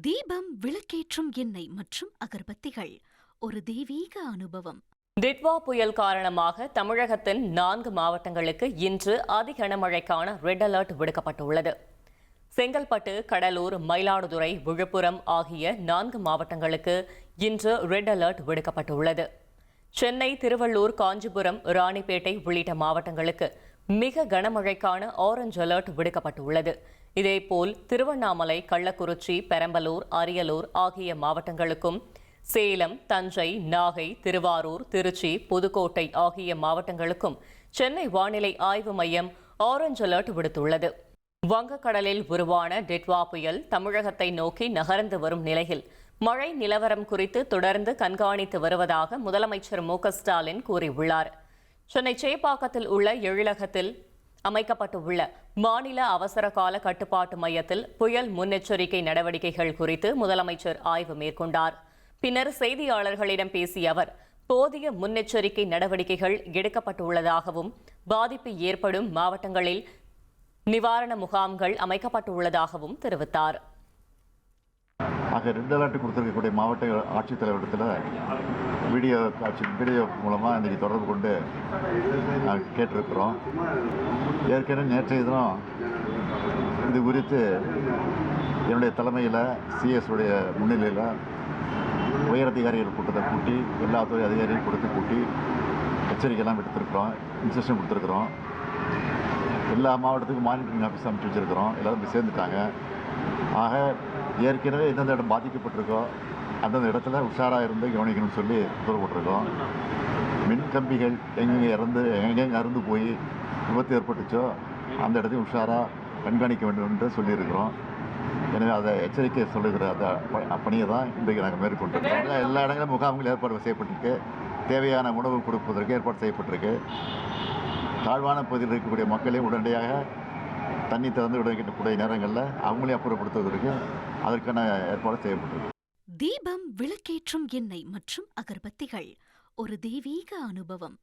தீபம், விளக்கேற்றும் எண்ணெய் மற்றும் அகர்பத்திகள் ஒரு தெய்வீக அனுபவம். டிட்வா புயல் காரணமாக தமிழகத்தின் 4 மாவட்டங்களுக்கு இன்று அதி கனமழைக்கான ரெட் அலர்ட் விடுக்கப்பட்டுள்ளது. செங்கல்பட்டு, கடலூர், மயிலாடுதுறை, விழுப்புரம் ஆகிய 4 மாவட்டங்களுக்கு இன்று ரெட் அலர்ட் விடுக்கப்பட்டுள்ளது. சென்னை, திருவள்ளூர், காஞ்சிபுரம், ராணிப்பேட்டை உள்ளிட்ட மாவட்டங்களுக்கு மிக கனமழைக்கான ஆரஞ்ச் அலர்ட் விடுக்கப்பட்டுள்ளது. இதேபோல் திருவண்ணாமலை, கள்ளக்குறிச்சி, பெரம்பலூர், அரியலூர் ஆகிய மாவட்டங்களுக்கும் சேலம், தஞ்சை, நாகை, திருவாரூர், திருச்சி, புதுக்கோட்டை ஆகிய மாவட்டங்களுக்கும் சென்னை வானிலை ஆய்வு மையம் ஆரஞ்ச் அலர்ட் விடுத்துள்ளது. வங்கக்கடலில் உருவான டிட்வா புயல் தமிழகத்தை நோக்கி நகர்ந்து வரும் நிலையில் மழை நிலவரம் குறித்து தொடர்ந்து கண்காணித்து வருவதாக முதலமைச்சர் மு.க.ஸ்டாலின் கூறியுள்ளார். சென்னை சேப்பாக்கத்தில் உள்ள எழிலகத்தில் அமைக்கப்பட்டுள்ள மாநில அவசர கால கட்டுப்பாட்டு மையத்தில் புயல் முன்னெச்சரிக்கை நடவடிக்கைகள் குறித்து முதலமைச்சர் ஆய்வு மேற்கொண்டார். பின்னர் செய்தியாளர்களிடம் பேசிய அவர், போதிய முன்னெச்சரிக்கை நடவடிக்கைகள் எடுக்கப்பட்டுள்ளதாகவும் பாதிப்பு ஏற்படும் மாவட்டங்களில் நிவாரண முகாம்கள் அமைக்கப்பட்டுள்ளதாகவும் தெரிவித்தார். ஆக ரெட் அலர்ட் கொடுத்திருக்கக்கூடிய மாவட்ட ஆட்சித்தலைவரிடத்தில் வீடியோ மூலமாக இன்றைக்கி தொடர்பு கொண்டு கேட்டிருக்கிறோம். ஏற்கனவே நேற்றைய தினம் இது குறித்து என்னுடைய தலைமையில் சிஎஸ் முன்னிலையில் உயரதிகாரிகள் கூட்டத்தை கூட்டி எல்லா துறை அதிகாரிகள் கூட்டத்தை கூட்டி எச்சரிக்கையெல்லாம் எடுத்திருக்கிறோம், இன்ஸ்ட்ரக்ஷன் கொடுத்துருக்குறோம். எல்லா மாவட்டத்துக்கும் மானிட்டரிங் ஆஃபீஸ் அமைச்சு வச்சுருக்கிறோம். எல்லோரும் போய் சேர்ந்துட்டாங்க. ஆக ஏற்கனவே எந்தெந்த இடம் பாதிக்கப்பட்டிருக்கோ அந்தந்த இடத்துல உஷாராக இருந்து கவனிக்கணும்னு சொல்லி உத்தரவு போட்டிருக்கோம். மின்கம்பிகள் எங்கெங்கே அறுந்து போய் விபத்து ஏற்பட்டுச்சோ அந்த இடத்தையும் உஷாராக கண்காணிக்க வேண்டும் என்று சொல்லியிருக்கிறோம். எனவே அதை எச்சரிக்கை சொல்லுகிற அந்த பணியை தான் இன்றைக்கு நாங்கள் மேற்கொண்டிருக்கிறோம். எல்லா இடங்களும் முகாம்கள் ஏற்பாடு செய்யப்பட்டிருக்கு. தேவையான உணவு கொடுப்பதற்கு ஏற்பாடு செய்யப்பட்டிருக்கு. தாழ்வான பகுதியில் இருக்கக்கூடிய மக்களையும் உடனடியாக தண்ணி திறந்து விடக்கூடிய நேரங்களில் அவங்களையும் அப்புறப்படுத்துவதற்கு அதற்கான ஏற்பாடு செய்யப்பட்டிருக்கு. தீபம், விளக்கேற்றும் எண்ணெய் மற்றும் அகர்பத்திகள் ஒரு தெய்வீக அனுபவம்.